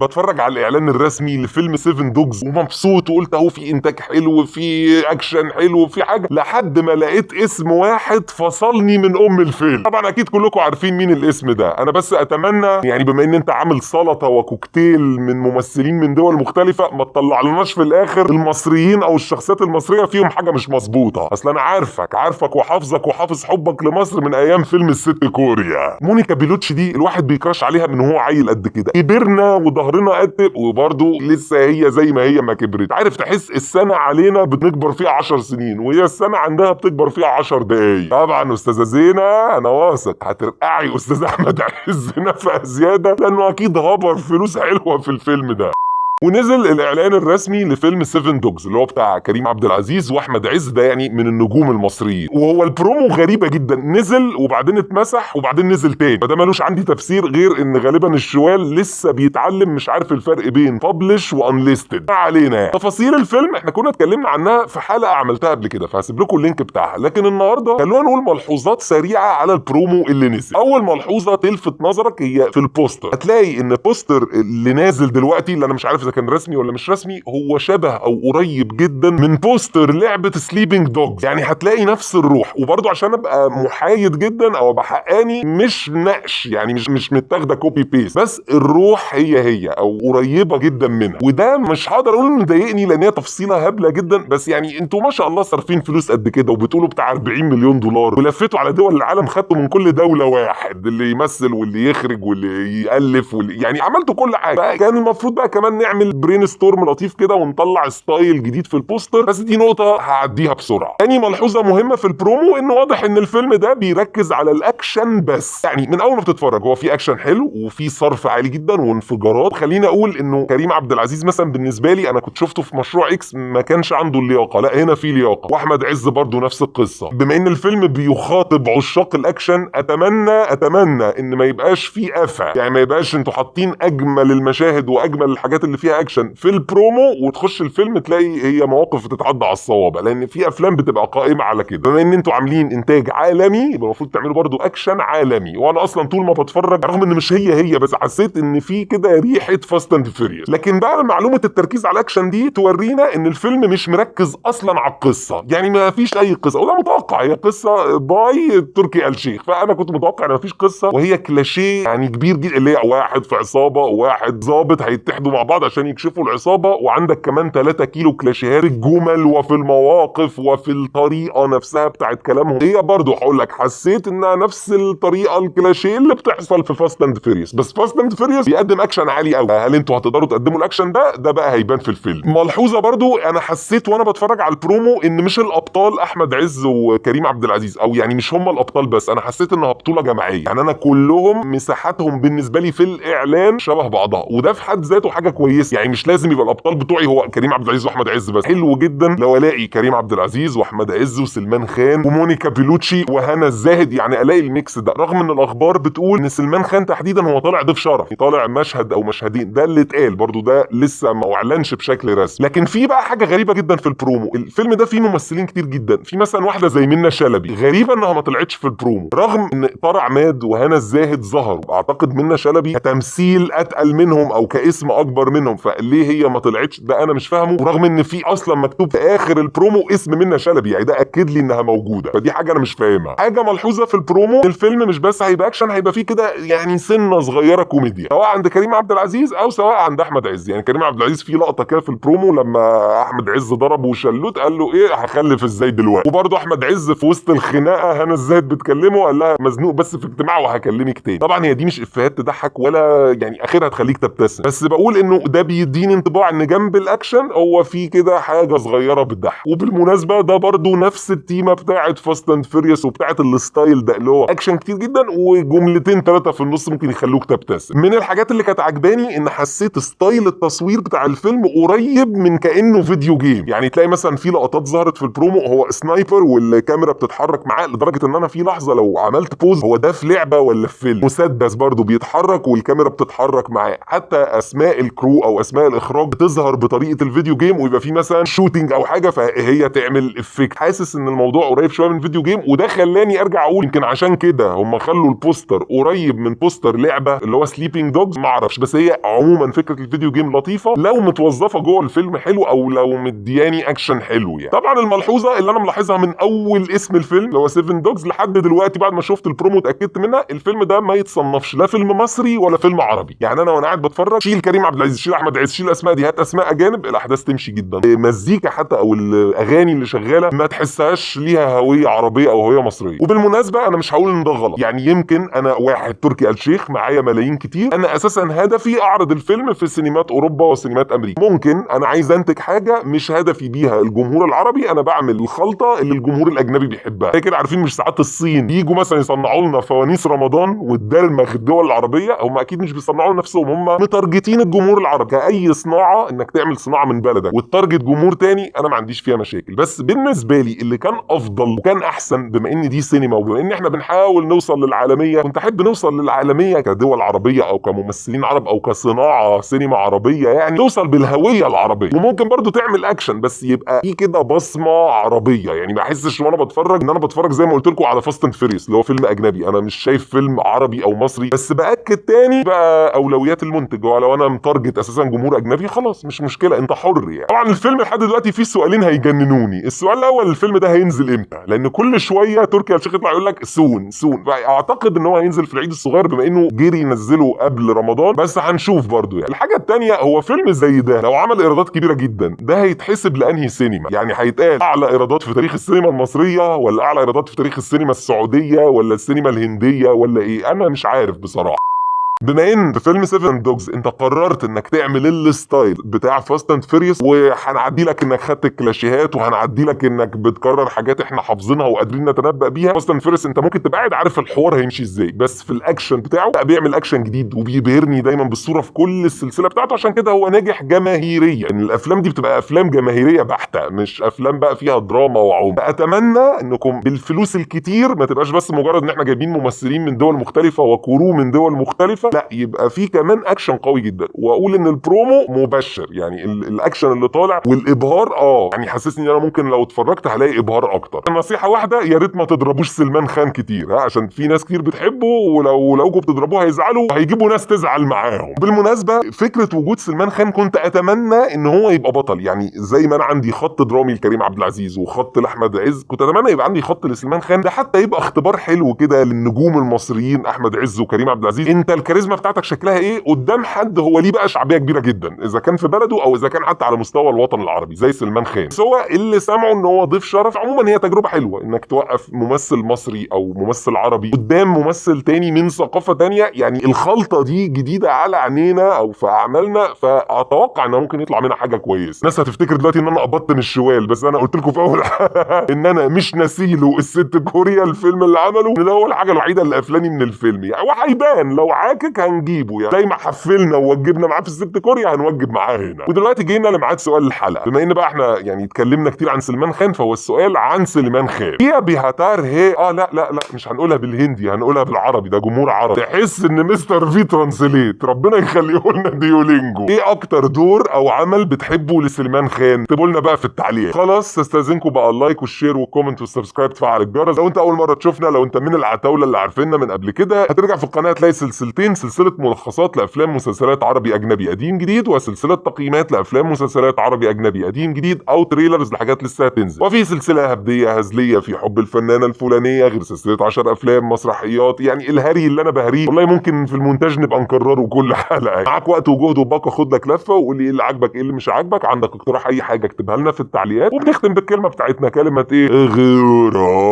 بتفرج على الاعلان الرسمي لفيلم 7 دوجز ومبسوط، وقلت اهو في انتاج حلو، في اكشن حلو، في حاجه، لحد ما لقيت اسم واحد فصلني من الفيلم. طبعا اكيد كلكم عارفين مين الاسم ده. انا بس اتمنى يعني بما ان انت عامل سلطه وكوكتيل من ممثلين من دول مختلفه، ما تطلعلناش في الاخر المصريين او الشخصيات المصريه فيهم حاجه مش مظبوطه. اصل انا عارفك وحافظك وحافظ حبك لمصر من ايام فيلم الست كوريا. مونيكا بيلوتشي دي الواحد بيكراش عليها من هو عيل قد كده، كبرنا وظهرنا قد وبرضه لسه هي زي ما هي ما كبرت. عارف تحس السنه علينا بنكبر فيها 10 سنين وهي السنه عندها بتكبر فيها 10 دقايق. طبعا استاذه زينه انا واثق هترقعي استاذ احمد عز نفقه زياده، لانه اكيد هبر فلوس حلوه في الفيلم ده. ونزل الاعلان الرسمي لفيلم 7 دوجز اللي هو بتاع كريم عبد العزيز واحمد عز، ده يعني من النجوم المصريين. وهو البرومو غريبه جدا، نزل وبعدين اتمسح وبعدين نزل تاني، فده ملوش عندي تفسير غير ان غالبا الشوال لسه بيتعلم، مش عارف الفرق بين ببلش وانليستد. ما علينا. تفاصيل الفيلم احنا كنا اتكلمنا عنها في حلقه عملتها قبل كده، فهسيب لكم اللينك بتاعها. لكن النهارده خلونا نقول ملحوظات سريعه على البرومو اللي نزل. اول ملحوظه تلفت نظرك هي في البوستر. هتلاقي ان البوستر اللي نازل دلوقتي، اللي انا مش عارف اذا كان رسمي ولا مش رسمي، هو شبه او قريب جدا من بوستر لعبه سليبنج دوجز. يعني هتلاقي نفس الروح. وبرضه عشان ابقى محايد جدا او ابقى حقاني، مش نقش، يعني مش متاخده كوبي بيست، بس الروح هي او قريبه جدا منها. وده مش هقدر اقول انه مضايقني لان هي تفصيله هبله جدا، بس يعني انتوا ما شاء الله صارفين فلوس قد كده وبتقولوا بتاع 40 مليون دولار ولفتوا على دول العالم، خدتوا من كل دوله واحد اللي يمثل واللي يخرج واللي يالف واللي يعني عملتوا كل حاجه. كان المفروض بقى كمان نعمل برين ستورم لطيف كده ونطلع ستايل جديد في البوستر، بس دي نقطه هعديها بسرعه. تاني ملحوظه مهمه في البرومو، انه واضح ان الفيلم ده بيركز على الاكشن بس. يعني من اول ما بتتفرج هو في اكشن حلو وفي صرف عالي جدا وانفجارات. خليني اقول انه كريم عبد العزيز مثلا بالنسبه لي، انا كنت شفته في مشروع اكس ما كانش عنده اللياقه، لا هنا في لياقه. واحمد عز برضو نفس القصه. بما ان الفيلم بيخاطب عشاق الاكشن، اتمنى ان ما يبقاش فيه قفا، يعني ما يبقاش انتوا حاطين اجمل المشاهد واجمل الحاجات اللي فيها اكشن في البرومو وتخش الفيلم تلاقي هي مواقف بتتعدى على الصوابع، لان في افلام بتبقى قائمه على كده. بما ان انتوا عاملين انتاج عالمي يبقى المفروض تعملوا برضو اكشن عالمي. وانا اصلا طول ما بتفرج رغم ان مش هي بس حسيت ان في كده ريحه فاست اند فيريوس. لكن بقى معلومه التركيز على الاكشن دي تورينا ان الفيلم مش مركز اصلا على القصه، يعني ما فيش اي قصه، وده متوقع. هي قصه باي تركي آل الشيخ، فانا كنت متوقع ان ما فيش قصه، وهي كلاشيه يعني كبير جدا، اللي هي واحد في عصابه وواحد ضابط هيتحدوا مع بعض عشان يكشفوا العصابه، وعندك كمان 3 كيلو كلاشيهات في الجمل وفي المواقف وفي الطريقه نفسها بتاعت كلامهم. هي برضو هقول لك حسيت انها نفس الطريقه الكلاشيه اللي بتحصل في فاست اند فيريوس، بس فاست اند فيريوس بيقدم اكشن عالي قوي. هل انتوا هتقدروا تقدموا الاكشن ده بقى هيبان في الفيلم. ملحوظه برضو انا حسيت وانا بتفرج على البرومو ان مش الابطال احمد عز وكريم عبد العزيز، او يعني مش هم الابطال بس، انا حسيت انها بطوله جماعيه. يعني انا كلهم مساحاتهم بالنسبه لي في الاعلان شبه بعضها، وده في حد ذاته حاجه كويسه. يعني مش لازم يبقى الابطال بتوعي هو كريم عبد العزيز واحمد عز بس، حلو جدا لو الاقي كريم عبد العزيز واحمد عز وسلمان خان ومونيكا بيلوتشي وهنا الزاهد، يعني الاقي الميكس ده. رغم ان الاخبار بتقول ان سلمان خان تحديدا هو طالع ضيف شرف، طالع مشهد او مشهدين، ده اللي اتقال برضو، ده لسه ما اعلنش بشكل رسمي. لكن في بقى حاجه غريبه جدا في البرومو. الفيلم ده فيه ممثلين كتير جدا، في مثلا واحده زي منى شلبي، غريبه انها ما طلعتش في البرومو، رغم ان طارق عماد وهنا الزاهد ظهروا. اعتقد منى شلبي كتمثيل اتقل منهم او كاسم اكبر منهم، فليه هي ما طلعتش؟ ده انا مش فاهمه. ورغم ان في اصلا مكتوب في اخر البرومو اسم منى شلبي، يعني ده اكد لي انها موجوده، فدي حاجه انا مش فاهمها. حاجه ملحوظه في البرومو، الفيلم مش بس هيبقى اكشن، هيبقى فيه كده يعني سنه صغيره كوميديا، سواء عند كريم عبد العزيز او سواء عند احمد عز. يعني كريم عبد العزيز في لقطه كده في البرومو لما احمد عز ضربه وشلوت قال له ايه هخلف ازاي دلوقتي، وبرده احمد عز في وسط الخناقه هنا الزاهد بتكلمه قال لها مزنوق بس في اجتماع وهكلمك تاني. طبعا هي دي مش افيهات تضحك ولا يعني اخرها تخليك تبتسم، بس بقول انه ده بيديني انطباع ان جنب الاكشن هو في كده حاجه صغيره بتضحك. وبالمناسبه ده برده نفس التيمه بتاعه فاست اند فيريوس وبتاعه الستايل ده، اللي هو اكشن كتير جدا وجملتين 3 في النص ممكن يخلوك تبتسم. من الحاجات اللي كانت عجباني ان حسيت ستايل التصوير بتاع الفيلم قريب من كانه فيديو جيم. يعني تلاقي مثلا في لقطات ظهرت في البرومو هو سنايبر والكاميرا بتتحرك معاه، لدرجه ان انا في لحظه لو عملت بوز هو ده في لعبه ولا في فيلم. مسدس برده بيتحرك والكاميرا بتتحرك معاه. حتى اسماء الكرو او اسماء الاخراج بتظهر بطريقه الفيديو جيم، ويبقى في مثلا شوتينج او حاجه فهي تعمل افكت. حاسس ان الموضوع قريب شويه من فيديو جيم، وده خلاني ارجع اقول يمكن عشان كده هم خلوا البوستر قريب من بوستر لعبه اللي هو سليبنج دوجز. ما اعرفش، بس هي عموما فكره الفيديو جيم لطيفه لو متوظفه جوه الفيلم حلو، او لو مدياني اكشن حلو يعني. طبعا الملحوظه اللي انا ملاحظها من اول اسم الفيلم اللي هو 7 دوجز لحد دلوقتي بعد ما شفت البرومو اتاكدت منها، الفيلم ده ما يتصنفش لا فيلم مصري ولا فيلم عربي. يعني انا وانا قاعد بتفرج شيل كريم عبد العزيز، شيل احمد عز، شيل الاسماء دي، هات اسماء اجانب، الاحداث تمشي جدا. مزيكا حتى او الاغاني اللي شغاله ما تحسهاش ليها هويه عربيه او هويه مصريه. وبالمناسبه انا مش هقول ان ده غلط، يعني يمكن انا واحد تركي آل الشيخ معايا ملايين كتير، انا اساسا هدفي اعرض الفيلم في سينمات اوروبا وسينمات امريكا. ممكن انا عايز انتج حاجه مش هدفي بيها الجمهور العربي، انا بعمل الخلطه اللي الجمهور الاجنبي بيحبها. كده عارفين مش ساعات الصين يجوا مثلا يصنعوا لنا فوانيس رمضان والدلمغ الدول العربيه، هم اكيد مش بيصنعوا لنفسهم، هم متارجتين الجمهور العربي. كاي صناعه انك تعمل صناعه من بلدك وتارجت جمهور تاني، انا ما عنديش فيها مشاكل. بس بالنسبه لي اللي كان افضل وكان احسن، بما ان دي سينما وبما ان احنا بنحاول نوصل للعالميه، كنت احب نوصل للعالميه كدول عربيه او كممثلين عرب او كصناعه سينما عربيه، يعني توصل بالهويه العربيه. وممكن برضو تعمل اكشن بس يبقى في كده بصمه عربيه، يعني ما احسش وانا بتفرج ان انا بتفرج زي ما قلت لكم على فاست اند فيريوس اللي هو فيلم اجنبي، انا مش شايف فيلم عربي او مصري. بس باكد تاني بقى اولويات المنتج، ولو انا متارجت اساسا جمهور اجنبي خلاص مش مشكله، انت حر يعني. طبعا الفيلم لحد دلوقتي فيه سؤالين هيجننوني. السؤال الاول، الفيلم ده هينزل امتى؟ لان كل شويه تركي آل الشيخ يطلع يقول لك سون، اعتقد ان هو هينزل في العيد الصغير بما انه جري ينزله قبل رمضان، بس هنشوف برضو يعني. الحاجه الثانيه، هو فيلم زي ده لو عمل ايرادات كبيره جدا ده هيتحسب لانهي سينما؟ يعني هيتقال اعلى ايرادات في تاريخ السينما المصريه، ولا اعلى ايرادات في تاريخ السينما السعوديه، ولا السينما الهنديه، ولا ايه؟ انا مش عارف بصراحه. بما ان في فيلم 7 دوجز انت قررت انك تعمل الستايل بتاع فاست اند فيريوس، وهنعدي لك انك خدت الكلاشيهات، وهنعدي لك انك بتكرر حاجات احنا حافظينها وقادرين نتنبأ بيها. فاست اند فيريوس انت ممكن تبقى قاعد عارف الحوار هيمشي ازاي، بس في الاكشن بتاعه بقى بيعمل اكشن جديد وبيبهرني دايما بالصوره في كل السلسله بتاعته. عشان كده هو ناجح جماهيريا، ان الافلام دي بتبقى افلام جماهيريه بحته، مش افلام بقى فيها دراما وعمق. اتمنى انكم بالفلوس الكتير ما تبقاش بس مجرد ان احنا جايبين ممثلين من دول مختلفه وكرو من دول مختلفه، لا يبقى في كمان اكشن قوي جدا. واقول ان البرومو مبشر، يعني الاكشن اللي طالع والابهار يعني حسسني ان انا ممكن لو اتفرجت هلاقي ابهار اكتر. نصيحه واحده، يا ريت ما تضربوش سلمان خان كتير، عشان في ناس كتير بتحبه، ولو بتضربوه هيزعلوا وهيجيبوا ناس تزعل معاهم. بالمناسبه فكره وجود سلمان خان كنت اتمنى ان هو يبقى بطل، يعني زي ما انا عندي خط درامي لكريم عبد العزيز وخط لاحمد عز، كنت اتمنى يبقى عندي خط لسلمان خان، ده حتى يبقى اختبار حلو كده للنجوم المصريين احمد عز وكريم عبد العزيز. انت الكاريزما بتاعتك شكلها ايه قدام حد هو ليه بقى شعبيه كبيره جدا، اذا كان في بلده او اذا كان حتى على مستوى الوطن العربي زي سلمان خان. بس هو اللي سمعوا ان هو ضيف شرف. عموما هي تجربه حلوه انك توقف ممثل مصري او ممثل عربي قدام ممثل تاني من ثقافه تانيه، يعني الخلطه دي جديده على عينينا او في اعمالنا، فاتوقع ان ممكن يطلع منها حاجه كويسه. الناس هتفتكر دلوقتي ان انا قبضت من الشوال، بس انا قلت لكم في اول ان انا مش نسيله الست كوريا الفيلم اللي عمله، ده هو الحاجه الوحيده اللي قفلاني من الفيلم يعني. وهيبان لو عاكك هنجيبه، يعني زي ما حفلنا ووجبنا معاه في الست كوريا هنوجب معاه هنا. ودلوقتي جينا لميعاد سؤال الحلقه. بما ان بقى احنا يعني اتكلمنا كتير عن سلمان خان، فهو السؤال عن سلمان خان. هي بيهاتار هي لا مش هنقولها بالهندي، هنقولها بالعربي، ده جمهور عربي. تحس ان مستر في ترانسليت، ربنا يخليه لنا ديولينجو. ايه اكتر دور او عمل بتحبه لسلمان خان؟ اكتبوا لنا بقى في التعليق. خلاص استاذنكم بقى اللايك والشير والكومنت والسبسكرايب، تفعل الجرس لو انت اول مره تشوفنا. لو انت من العتاوله اللي عارفيننا من قبل كده، هترجع في القناه تلاقي سلسلتين، سلسله ملخصات لافلام مسلسلات عربي اجنبي قديم جديد، وسلسله تقييمات لافلام مسلسلات عربي اجنبي قديم جديد او تريلرز لحاجات لسه هتنزل، وفي سلسله هبديه هزليه في حب الفنانه الفلانيه، غير سلسله 10 افلام مسرحيات. يعني الهري اللي انا بهريه والله ممكن في المونتاج نبقى نكرره كل حلقه. معاك وقت وجهد وباقه، خد لك لفه وقول لي ايه اللي عاجبك ايه اللي مش عاجبك. عندك اقتراح اي حاجه اكتبها لنا في التعليقات. وبنختم بالكلمه بتاعتنا، كلمه ايه؟ غيره.